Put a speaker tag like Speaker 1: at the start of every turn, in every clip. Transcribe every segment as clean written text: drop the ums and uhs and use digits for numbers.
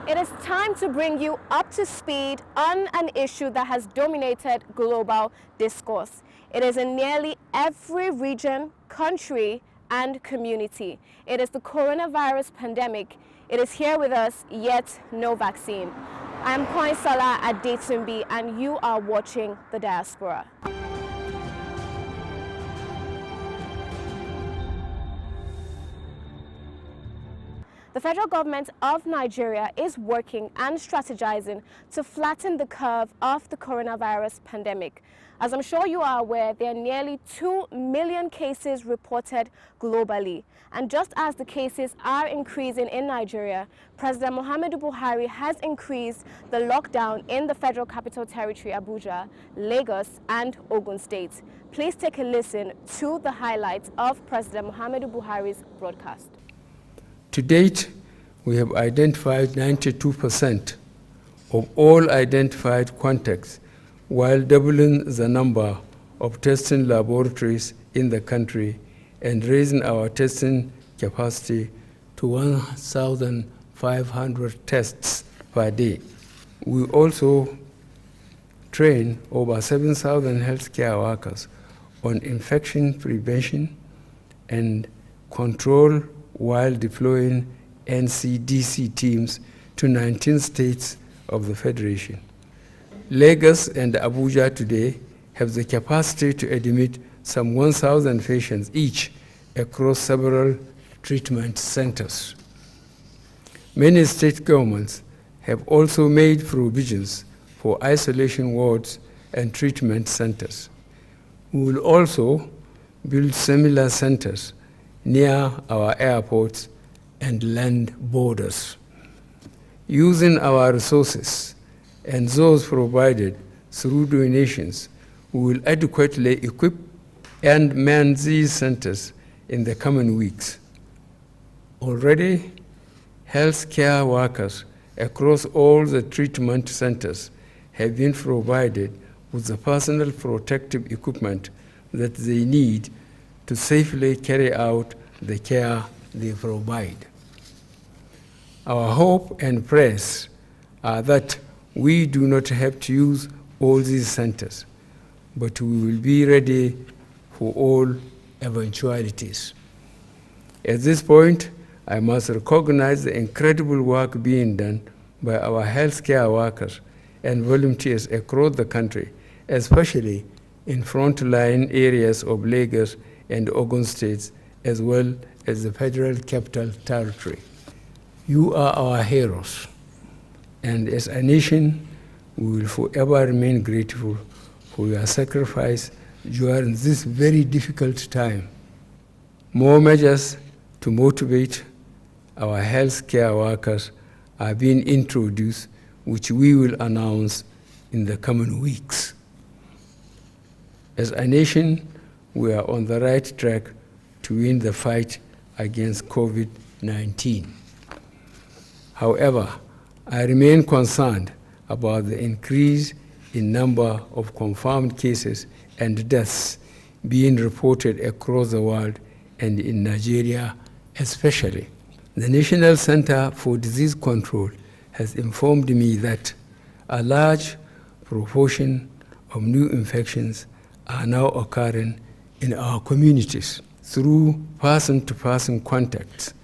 Speaker 1: It is time to bring you up to speed on an issue that has dominated global discourse. It is in nearly every region, country, and community. It is the coronavirus pandemic. It is here with us, yet no vaccine. I am Koinsala Adetumbi, and you are watching The Diaspora. The federal government of Nigeria is working and strategizing to flatten the curve of the coronavirus pandemic. As I'm sure you are aware, there are nearly 2 million cases reported globally. And just as the cases are increasing in Nigeria, President Muhammadu Buhari has increased the lockdown in the Federal Capital Territory, Abuja, Lagos, and Ogun State. Please take a listen to the highlights of President Muhammadu Buhari's broadcast.
Speaker 2: To date, we have identified 92% of all identified contacts, while doubling the number of testing laboratories in the country and raising our testing capacity to 1,500 tests per day. We also train over 7,000 healthcare workers on infection prevention and control while deploying NCDC teams to 19 states of the Federation. Lagos and Abuja today have the capacity to admit some 1,000 patients each across several treatment centers. Many state governments have also made provisions for isolation wards and treatment centers. We will also build similar centers near our airports and land borders. Using our resources and those provided through donations, we will adequately equip and man these centers in the coming weeks. Already, healthcare workers across all the treatment centers have been provided with the personal protective equipment that they need to safely carry out the care they provide. Our hope and prayers are that we do not have to use all these centers, but we will be ready for all eventualities. At this point, I must recognize the incredible work being done by our healthcare workers and volunteers across the country, especially in frontline areas of Lagos and Ogun states, as well as the Federal Capital Territory. You are our heroes, and as a nation, we will forever remain grateful for your sacrifice during this very difficult time. More measures to motivate our healthcare workers are being introduced, which we will announce in the coming weeks. As a nation, we are on the right track to win the fight against COVID-19. However, I remain concerned about the increase in number of confirmed cases and deaths being reported across the world and in Nigeria especially. The National Center for Disease Control has informed me that a large proportion of new infections are now occurring in our communities through person-to-person contacts.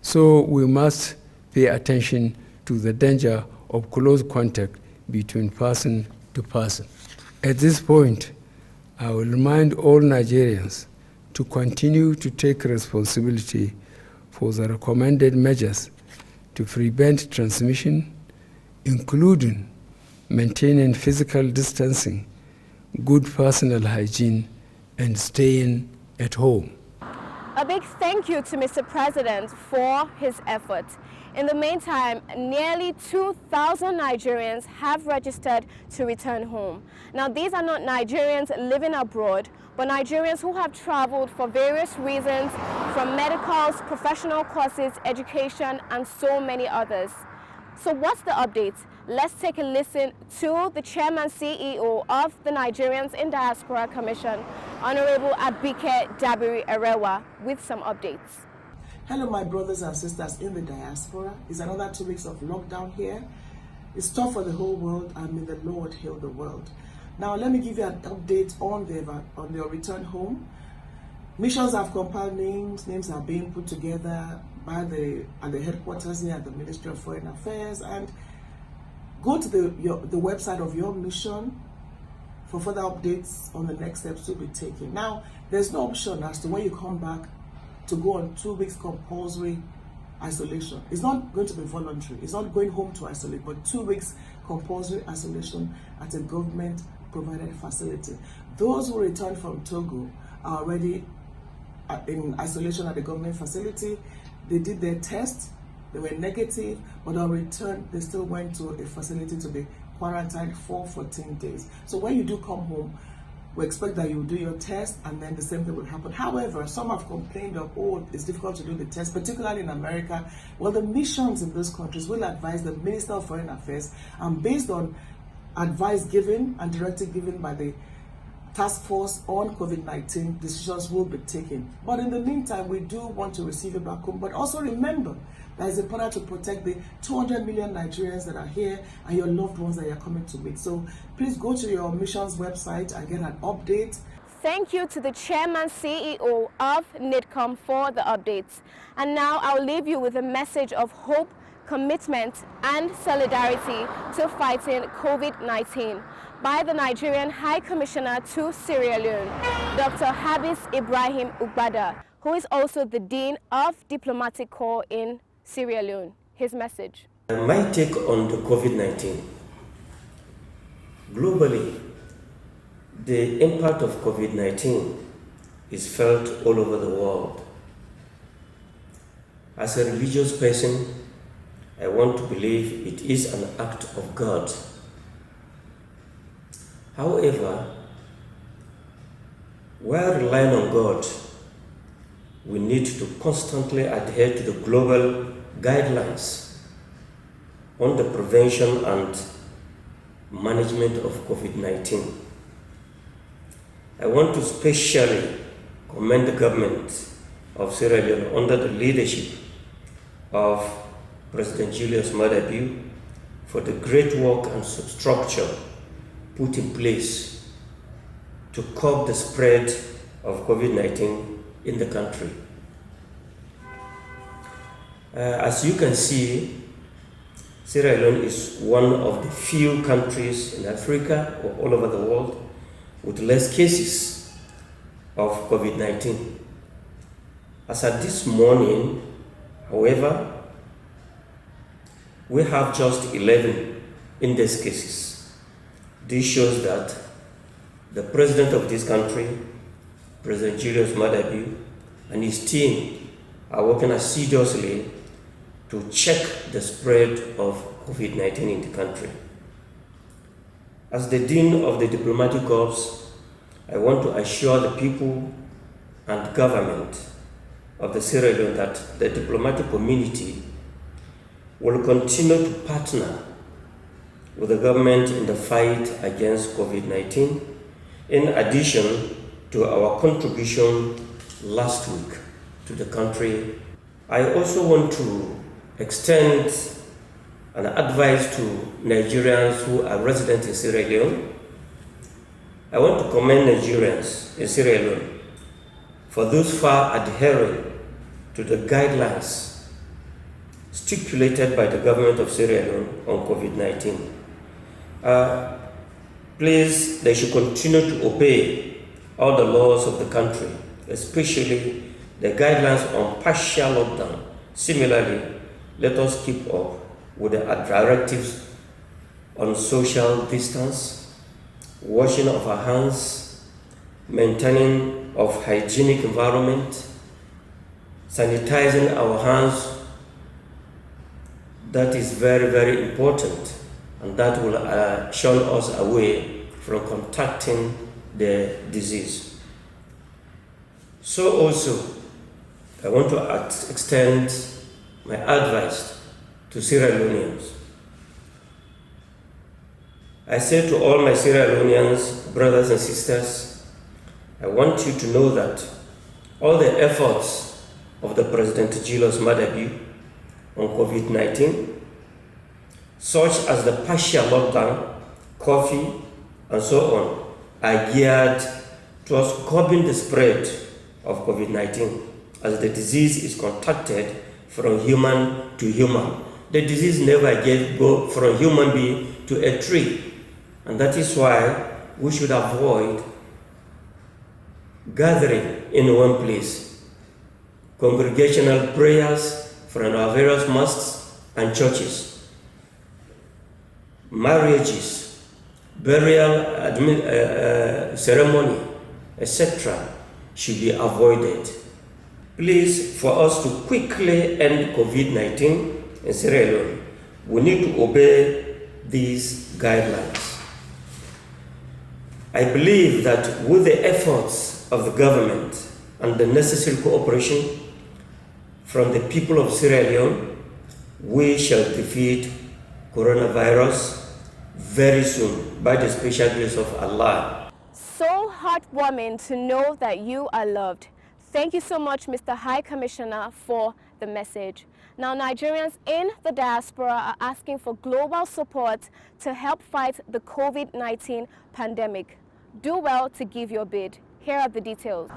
Speaker 2: So we must pay attention to the danger of close contact between person to person. At this point, I will remind all Nigerians to continue to take responsibility for the recommended measures to prevent transmission, including maintaining physical distancing, good personal hygiene, and staying at home.
Speaker 1: A big thank you to Mr. President for his efforts. In the meantime, nearly 2,000 Nigerians have registered to return home. Now, these are not Nigerians living abroad, but Nigerians who have traveled for various reasons, from medicals, professional courses, education, and so many others. So what's the update? Let's take a listen to the Chairman CEO of the Nigerians in Diaspora Commission, Honorable Abike Dabiri Erewa, with some updates.
Speaker 3: Hello, my brothers and sisters in the diaspora. It's another 2 weeks of lockdown here. It's tough for the whole world, and may the Lord heal the world. Now, let me give you an update on their return home. Missions have compiled names. Names are being put together at the headquarters here at the Ministry of Foreign Affairs. And go to the website of your mission for further updates on the next steps to be taken. Now, there's no option as to when you come back to go on 2 weeks compulsory isolation. It's not going to be voluntary. It's not going home to isolate, but 2 weeks compulsory isolation at a government-provided facility. Those who return from Togo are already in isolation at the government facility. They did their test. They were negative, but on return, they still went to a facility to be quarantined for 14 days. So when you do come home, we expect that you will do your test and then the same thing will happen. However, some have complained of, oh, it's difficult to do the test, particularly in America. Well, the missions in those countries will advise the Minister of Foreign Affairs, and based on advice given and directive given by the task force on COVID-19, decisions will be taken. But in the meantime, we do want to receive it back home. But also remember that it's important to protect the 200 million Nigerians that are here and your loved ones that you're coming to meet. So please go to your mission's website and get an update.
Speaker 1: Thank you to the Chairman CEO of NIDCOM for the updates. And now I'll leave you with a message of hope, commitment and solidarity to fighting COVID-19 by the Nigerian High Commissioner to Sierra Leone, Dr. Habis Ibrahim Ugbada, who is also the Dean of Diplomatic Corps in Sierra Leone. His message.
Speaker 4: My take on the COVID-19. Globally, the impact of COVID-19 is felt all over the world. As a religious person, I want to believe it is an act of God. However, while relying on God, we need to constantly adhere to the global guidelines on the prevention and management of COVID-19. I want to specially commend the government of Sierra Leone under the leadership of President Julius Maada Bio for the great work and structure put in place to curb the spread of COVID-19 in the country. As you can see, Sierra Leone is one of the few countries in Africa or all over the world with less cases of COVID-19. As at this morning, however, we have just 11 index cases. This shows that the president of this country, President Julius Maada Bio, and his team are working assiduously to check the spread of COVID-19 in the country. As the Dean of the Diplomatic Corps, I want to assure the people and government of the Sierra Leone that the diplomatic community will continue to partner with the government in the fight against COVID-19, in addition to our contribution last week to the country. I also want to extend an advice to Nigerians who are resident in Sierra Leone. I want to commend Nigerians in Sierra Leone for those far adhering to the guidelines stipulated by the government of Sierra Leone on COVID-19. Please, they should continue to obey all the laws of the country, especially the guidelines on partial lockdown. Similarly, let us keep up with the directives on social distance, washing of our hands, maintaining of hygienic environment, sanitizing our hands. That is very, very important, and that will shun us away from contracting the disease. So also, I want to extend my advice to Sierra Leoneans. I say to all my Sierra Leoneans, brothers and sisters, I want you to know that all the efforts of the President Julius Madabi on COVID-19, such as the partial lockdown, curfew, and so on, are geared towards curbing the spread of COVID-19 as the disease is contacted from human to human. The disease never go from human being to a tree, and that is why we should avoid gathering in one place. Congregational prayers from our various mosques and churches, marriages, burial ceremony, etc. should be avoided. Please, for us to quickly end COVID-19 in Sierra Leone, we need to obey these guidelines. I believe that with the efforts of the government and the necessary cooperation from the people of Sierra Leone, we shall defeat coronavirus very soon by the special grace of Allah.
Speaker 1: So heartwarming to know that you are loved. Thank you so much, Mr. High Commissioner, for the message. Now, Nigerians in the diaspora are asking for global support to help fight the COVID-19 pandemic. Do well to give your bid. Here are the details.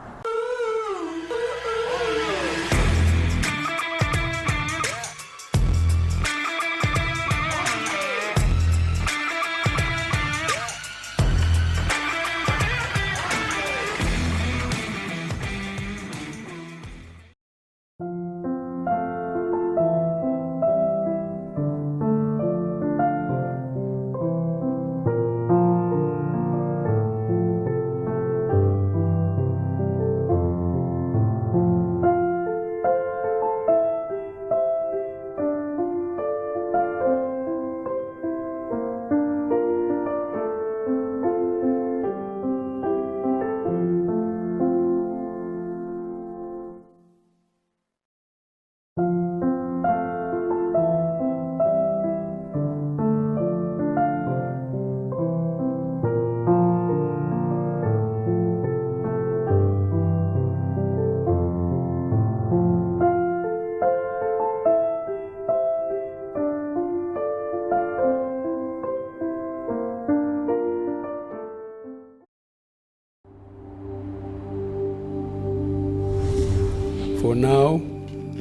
Speaker 2: For now,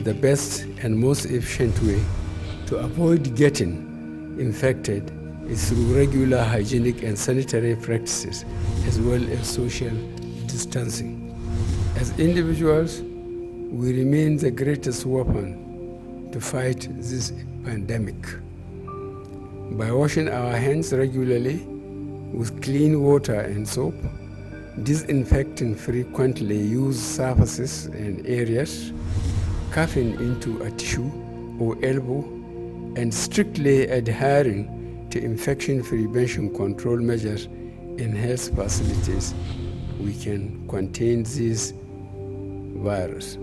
Speaker 2: the best and most efficient way to avoid getting infected is through regular hygienic and sanitary practices, as well as social distancing. As individuals, we remain the greatest weapon to fight this pandemic. By washing our hands regularly with clean water and soap, disinfecting frequently used surfaces and areas, coughing into a tissue or elbow, and strictly adhering to infection prevention control measures in health facilities, we can contain this virus.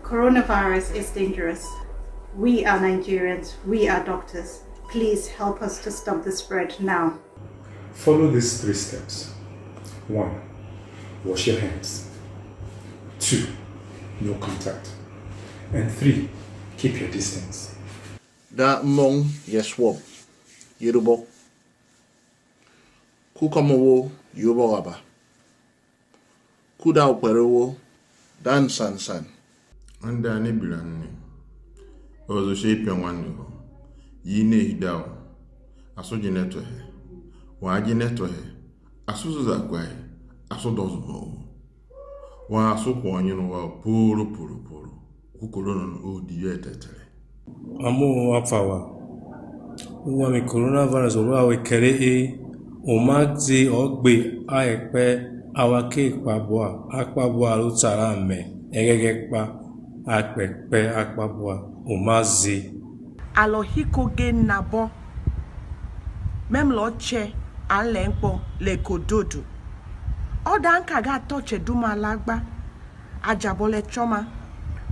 Speaker 5: Coronavirus is dangerous. We are Nigerians, we are doctors. Please help us to stop the spread now.
Speaker 6: Follow these 3 steps. 1. Wash your hands. 2. No contact. And 3. Keep your distance.
Speaker 7: Da mong yeswob yerubo kukomowo yobo aba kuda opwerewo dan san
Speaker 8: anda ne bilanni ozo shepe wanni ho yine hidao asoje neto he waje neto he asuzu zagwai asodozo ho wa asokwo onye no wa poro kukoro no odi yetetere
Speaker 9: amu afawa uwa mi coronavirus oro awe kere omazi ogbe aipe awake ipaboa apaboa lo tara me egegepa akpepe apaboa omazi
Speaker 10: alohiko ge nabo mem lo che alenpo le kododo oda nka ga toche duma lagba ajabole choma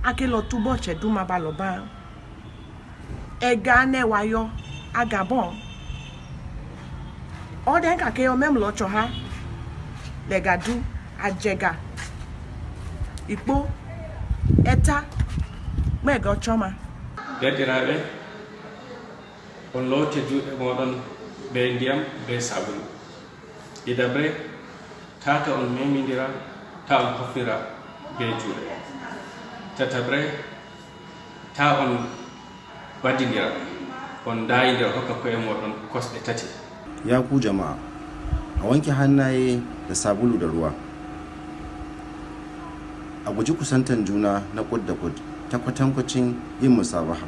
Speaker 10: akelo tubo che duma baloba egane wayo agabon oden ka ke o mem lo cho ha legadu ajega ipo eta mega choma
Speaker 11: dediraɓe on loote juuɗe moɗon be ndiyam be sabulu ɗiɗaɓre tata on memidira ta on hofnira be juuɗe tataɓre ta on waddidira on dayidira hokka koye moɗon kosɗe tati.
Speaker 12: Ya ku jama'a, a wanke hannaye da sabulu da ruwa, a guji kusantan juna na kud da kud ta kwatankwacin yin musabaha,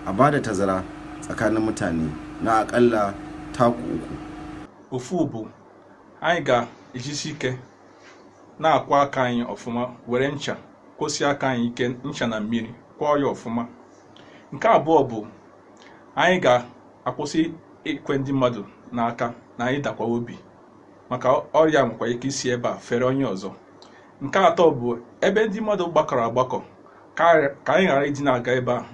Speaker 12: a ba da tazara tsakanin mutane na akalla taku uku.
Speaker 13: Ofu bụ anyị ga-ejisi ike na-akwa aka anyị ọfụma were ncha kwụsị aka anyị ike ncha na mmiri kwọọ ya ọfụma. Nke abụọ bụ anyị ga-akwụsị ikwe ndị mmadụ n'aka na anyị dakwa obi maka ọrịa nwekwa ike isi ebe a fere onye ọzọ. Nke atọ bụ ebe ndị mmadụ gbakọrọ agbakọ ka anyị ghara ịdị na-aga ebe ahụ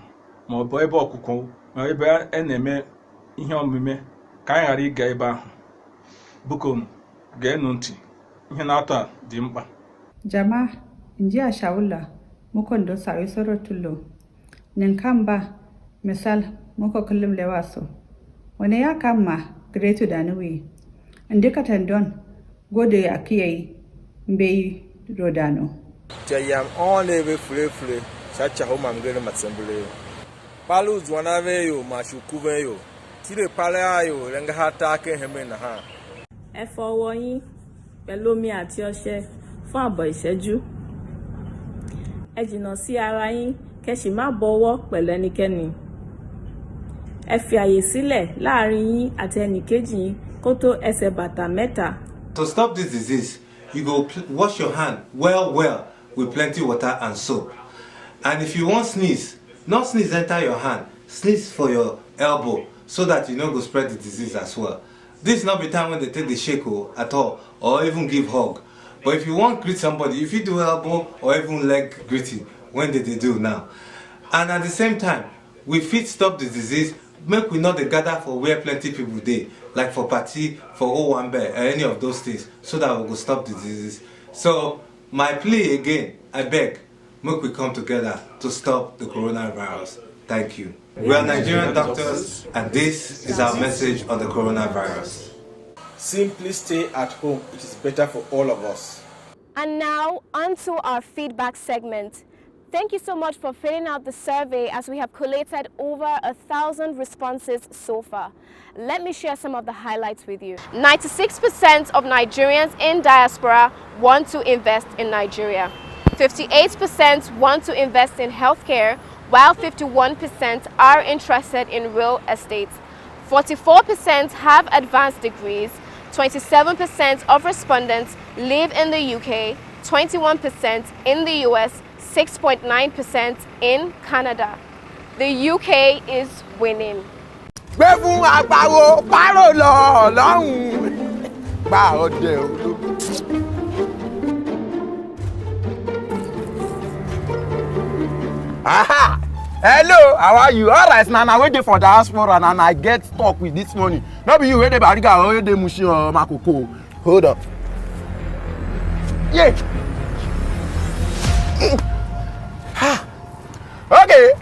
Speaker 13: ma ọ bụ ebe ọkụkọ ma ebe a na-eme ihe omume ka anyị ghara ịga ebe ahụ. Buko geenụ ntị, ihe na-atọ a dị mkpa.
Speaker 14: Jama'a, inji shawula mukon do sawi soro tullo ninkamba misal muko kullum lewaso wani ya kama gretu da nuwi indika tandon gode ya kiyai mbei rodano
Speaker 15: jayam only be fule sacha ho mamgere matsembele palu zwana veyo mashukuve yo tire pale ayo lenga hata ke heme na ha
Speaker 16: ẹ fọwọ́ yín pẹ̀lú omi àti ọṣẹ fún ààbọ̀ ìṣẹ́jú. Ẹ jìnnà sí ara yín kẹ́sì má bọwọ́ pẹ̀lú ẹnikẹ́ni. Ẹ fi àyè sílẹ̀ láàrin yín àti ẹnìkejì yín kó tó ẹsẹ̀ bàtà mẹ́ta.
Speaker 17: To stop this disease, you go wash your hand well with plenty water and soap. And if you want sneeze, not sneeze enter your hand, sneeze for your elbow so that you no go spread the disease as well. This is not the time when they take the shake at all or even give hug. But if you want to greet somebody, if you do elbow or even leg greeting, when they do now. And at the same time, we fit stop the disease, make we not the gather for where plenty people dey, like for party, for Owambe, or any of those things, so that we will stop the disease. So my plea again, I beg, make we come together to stop the coronavirus. Thank you. We are Nigerian doctors, and this is our message on the coronavirus.
Speaker 15: Simply stay at home. It is better for all of us.
Speaker 1: And now, on to our feedback segment. Thank you so much for filling out the survey, as we have collated over 1,000 responses so far. Let me share some of the highlights with you. 96% of Nigerians in diaspora want to invest in Nigeria. 58% want to invest in healthcare, while 51% are interested in real estate. 44% have advanced degrees. 27% of respondents live in the UK, 21% in the US, 6.9% in Canada. The UK is winning.
Speaker 18: Aha! Hello, how are you? All right, now I waiting for diaspora and I get stuck with this money. Not be you wait the bariga or wait the mushi or makoko. Hold up. Yeah. Okay.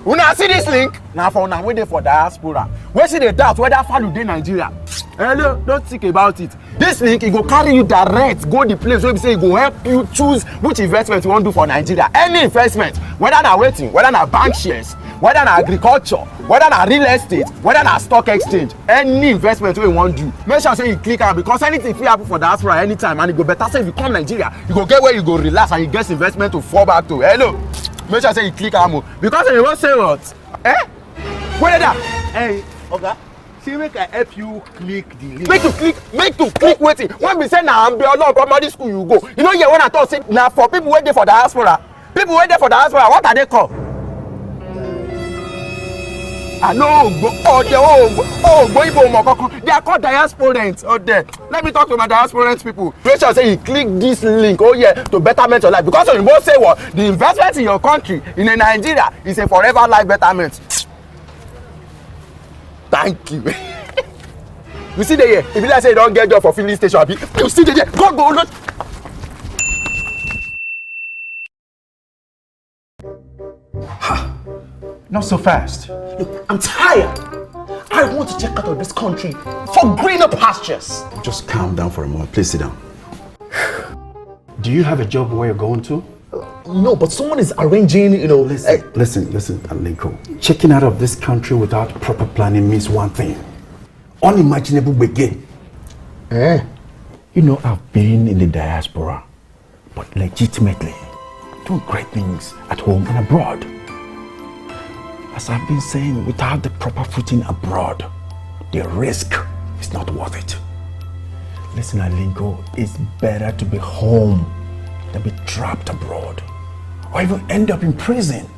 Speaker 18: When I see this link, now for now waiting for diaspora. Where see the doubt whether follow dey Nigeria? Hello, don't think about it. This link, it go carry you direct, go the place where we say it go help you choose which investment you want to do for Nigeria. Any investment, whether na waiting, whether na bank shares, whether na agriculture, whether na real estate, whether na stock exchange, any investment wey you want to do, make sure say you click am, because anything fit happen for diaspora anytime, and it go better say if you come Nigeria, you go get where you go relax and you get investment to fall back to. Hello, make sure say you click am, because you wan say what? Wait that? Hey, okay. See, make I help you click the link. Make you click waiting. When we say na Ambiolo primary school you go, you know here when I talk say na for people wey dey for diaspora. People wey dey for diaspora, what are they called? I know, they are called diasporans. Let me talk to my diasporans people. Make sure say you click this link, to betterment your life. Because you both say what? The investment in your country, in Nigeria, is a forever life betterment. Thank you. You see the here? If you like say you don't get job for filling station, you see the here? Go, look.
Speaker 19: Not so fast. Look, I'm tired. I want to check out of this country for greener pastures.
Speaker 12: Just calm down for a moment. Please sit down.
Speaker 19: Do you have a job where you're going to?
Speaker 12: No, but someone is arranging, Listen, Alinko. Checking out of this country without proper planning means one thing. Unimaginable begin. I've been in the diaspora, but legitimately doing great things at home and abroad. As I've been saying, without the proper footing abroad, the risk is not worth it. Listen, Alinko, it's better to be home than be trapped abroad, or even end up in prison.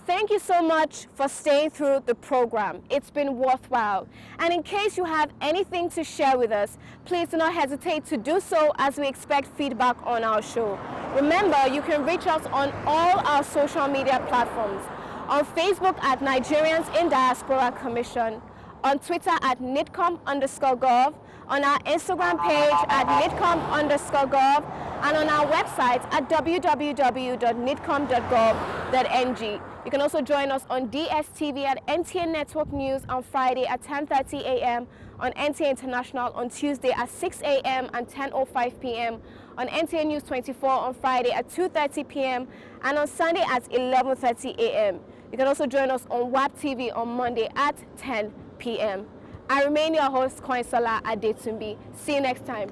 Speaker 1: Thank you so much for staying through the program. It's been worthwhile. And in case you have anything to share with us, please do not hesitate to do so as we expect feedback on our show. Remember, you can reach us on all our social media platforms. On Facebook at Nigerians in Diaspora Commission, on Twitter at NIDCOM_gov, on our Instagram page at NIDCOM_gov, and on our website at www.nidcom.gov.ng. You can also join us on DSTV at NTN Network News on Friday at 10:30 a.m., on NTN International on Tuesday at 6 a.m. and 10:05 p.m., on NTN News 24 on Friday at 2:30 p.m., and on Sunday at 11:30 a.m. You can also join us on WAP TV on Monday at 10 p.m. I remain your host, Koinsola Adetumbi. See you next time.